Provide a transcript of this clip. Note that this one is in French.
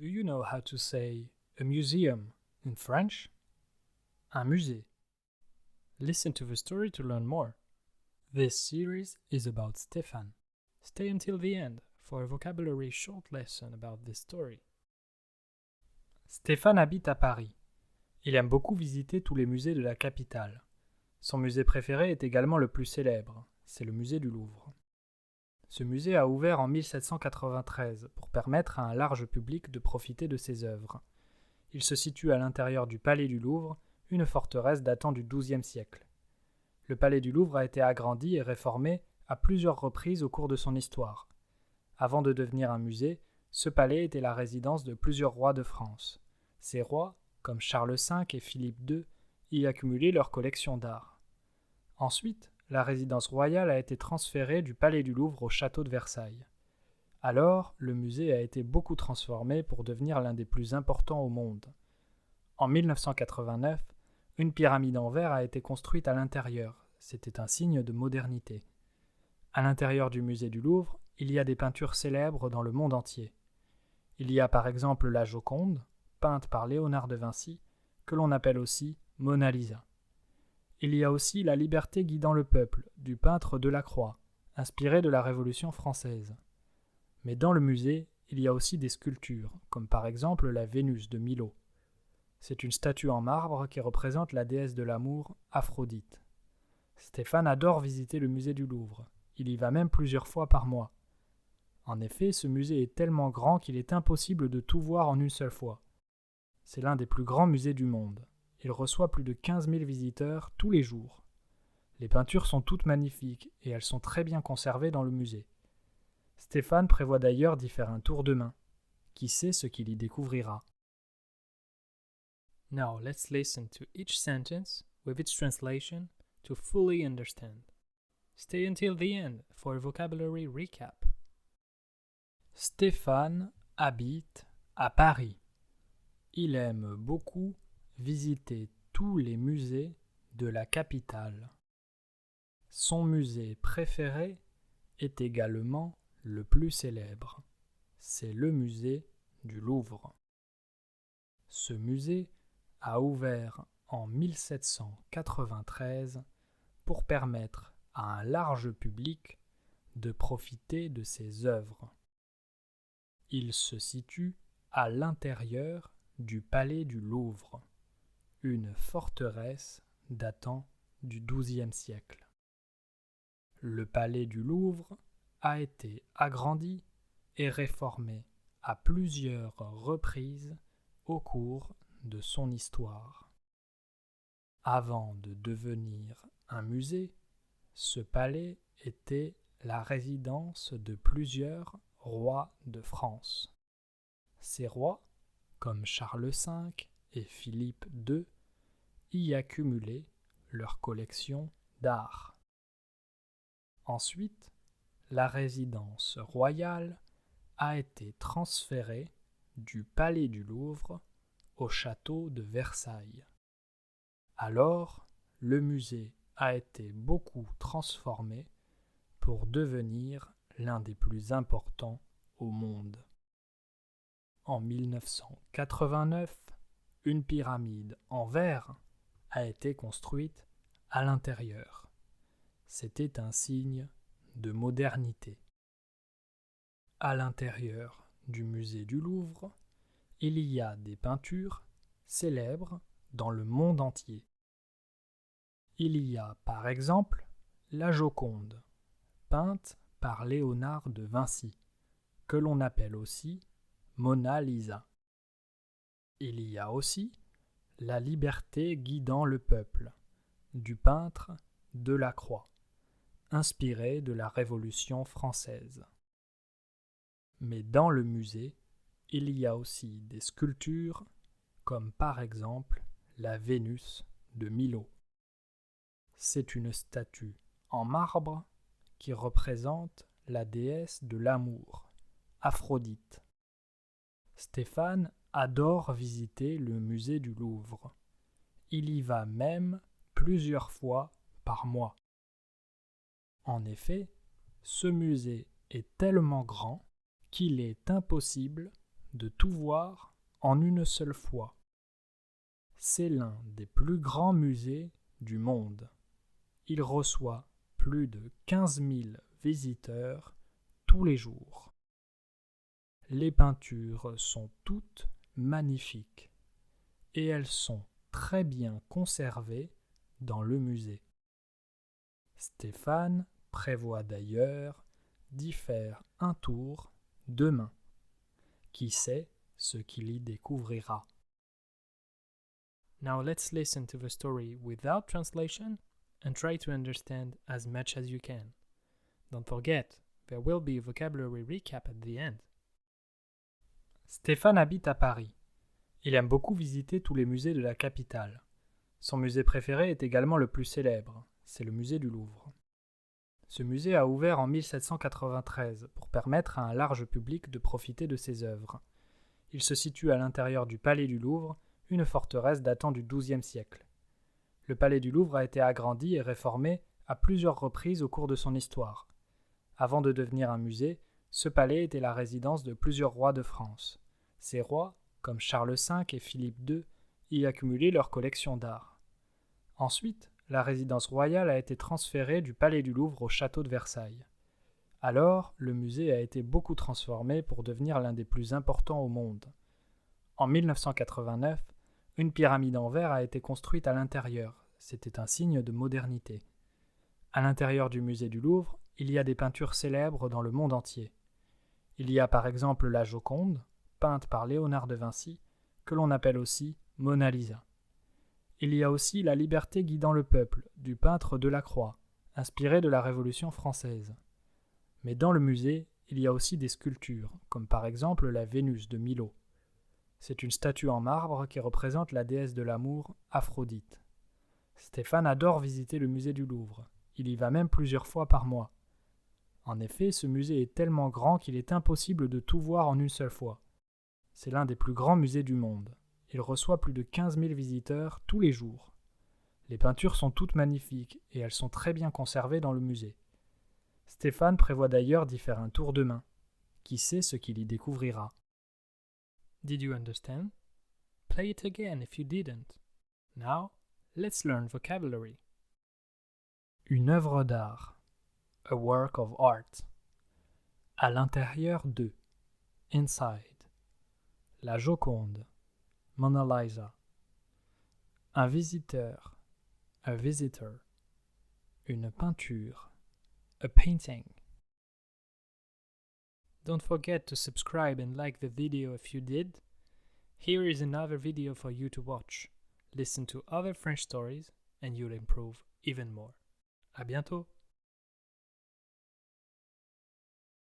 Do you know how to say a museum in French? Un musée. Listen to the story to learn more. This series is about Stéphane. Stay until the end for a vocabulary short lesson about this story. Stéphane habite à Paris. Il aime beaucoup visiter tous les musées de la capitale. Son musée préféré est également le plus célèbre, c'est le musée du Louvre. Ce musée a ouvert en 1793 pour permettre à un large public de profiter de ses œuvres. Il se situe à l'intérieur du Palais du Louvre, une forteresse datant du XIIe siècle. Le Palais du Louvre a été agrandi et réformé à plusieurs reprises au cours de son histoire. Avant de devenir un musée, ce palais était la résidence de plusieurs rois de France. Ces rois, comme Charles V et Philippe II, y accumulaient leur collection d'art. Ensuite, la résidence royale a été transférée du Palais du Louvre au château de Versailles. Alors, le musée a été beaucoup transformé pour devenir l'un des plus importants au monde. En 1989, une pyramide en verre a été construite à l'intérieur. C'était un signe de modernité. À l'intérieur du musée du Louvre, il y a des peintures célèbres dans le monde entier. Il y a par exemple la Joconde, peinte par Léonard de Vinci, que l'on appelle aussi Mona Lisa. Il y a aussi La liberté guidant le peuple, du peintre Delacroix, inspiré de la Révolution française. Mais dans le musée, il y a aussi des sculptures, comme par exemple la Vénus de Milo. C'est une statue en marbre qui représente la déesse de l'amour, Aphrodite. Stéphane adore visiter le musée du Louvre. Il y va même plusieurs fois par mois. En effet, ce musée est tellement grand qu'il est impossible de tout voir en une seule fois. C'est l'un des plus grands musées du monde. Il reçoit plus de 15 000 visiteurs tous les jours. Les peintures sont toutes magnifiques et elles sont très bien conservées dans le musée. Stéphane prévoit d'ailleurs d'y faire un tour demain. Qui sait ce qu'il y découvrira? Now let's listen to each sentence with its translation to fully understand. Stay until the end for a vocabulary recap. Stéphane habite à Paris. Il aime beaucoup visiter tous les musées de la capitale. Son musée préféré est également le plus célèbre. C'est le musée du Louvre. Ce musée a ouvert en 1793 pour permettre à un large public de profiter de ses œuvres. Il se situe à l'intérieur du Palais du Louvre, une forteresse datant du XIIe siècle. Le Palais du Louvre a été agrandi et réformé à plusieurs reprises au cours de son histoire. Avant de devenir un musée, ce palais était la résidence de plusieurs rois de France. Ces rois, comme Charles V et Philippe II, y accumulaient leur collection d'art. Ensuite, la résidence royale a été transférée du Palais du Louvre au château de Versailles. Alors, le musée a été beaucoup transformé pour devenir l'un des plus importants au monde. En 1989, une pyramide en verre a été construite à l'intérieur. C'était un signe de modernité. À l'intérieur du musée du Louvre, il y a des peintures célèbres dans le monde entier. Il y a par exemple la Joconde, peinte par Léonard de Vinci, que l'on appelle aussi Mona Lisa. Il y a aussi La liberté guidant le peuple, du peintre Delacroix, inspiré de la Révolution française. Mais dans le musée, il y a aussi des sculptures, comme par exemple la Vénus de Milo. C'est une statue en marbre qui représente la déesse de l'amour, Aphrodite. Stéphane adore visiter le musée du Louvre. Il y va même plusieurs fois par mois. En effet, ce musée est tellement grand qu'il est impossible de tout voir en une seule fois. C'est l'un des plus grands musées du monde. Il reçoit plus de 15 000 visiteurs tous les jours. Les peintures sont toutes magnifiques et elles sont très bien conservées dans le musée. Stéphane prévoit d'ailleurs d'y faire un tour demain. Qui sait ce qu'il y découvrira? Now let's listen to the story without translation and try to understand as much as you can. Don't forget, there will be a vocabulary recap at the end. Stéphane habite à Paris. Il aime beaucoup visiter tous les musées de la capitale. Son musée préféré est également le plus célèbre, c'est le musée du Louvre. Ce musée a ouvert en 1793 pour permettre à un large public de profiter de ses œuvres. Il se situe à l'intérieur du Palais du Louvre, une forteresse datant du XIIe siècle. Le Palais du Louvre a été agrandi et réformé à plusieurs reprises au cours de son histoire. Avant de devenir un musée, ce palais était la résidence de plusieurs rois de France. Ces rois, comme Charles V et Philippe II, y accumulaient leur collection d'art. Ensuite, la résidence royale a été transférée du Palais du Louvre au château de Versailles. Alors, le musée a été beaucoup transformé pour devenir l'un des plus importants au monde. En 1989, une pyramide en verre a été construite à l'intérieur. C'était un signe de modernité. À l'intérieur du musée du Louvre, il y a des peintures célèbres dans le monde entier. Il y a par exemple la Joconde, peinte par Léonard de Vinci, que l'on appelle aussi Mona Lisa. Il y a aussi La liberté guidant le peuple, du peintre Delacroix, inspiré de la Révolution française. Mais dans le musée, il y a aussi des sculptures, comme par exemple la Vénus de Milo. C'est une statue en marbre qui représente la déesse de l'amour, Aphrodite. Stéphane adore visiter le musée du Louvre. Il y va même plusieurs fois par mois. En effet, ce musée est tellement grand qu'il est impossible de tout voir en une seule fois. C'est l'un des plus grands musées du monde. Il reçoit plus de 15 000 visiteurs tous les jours. Les peintures sont toutes magnifiques et elles sont très bien conservées dans le musée. Stéphane prévoit d'ailleurs d'y faire un tour demain. Qui sait ce qu'il y découvrira? Did you understand? Play it again if you didn't. Now, let's learn vocabulary. Une œuvre d'art. A work of art. À l'intérieur de. Inside. La Joconde. Mona Lisa. Un visiteur. A visitor. Une peinture. A painting. Don't forget to subscribe and like the video if you did. Here is another video for you to watch. Listen to other French stories and you'll improve even more. À bientôt!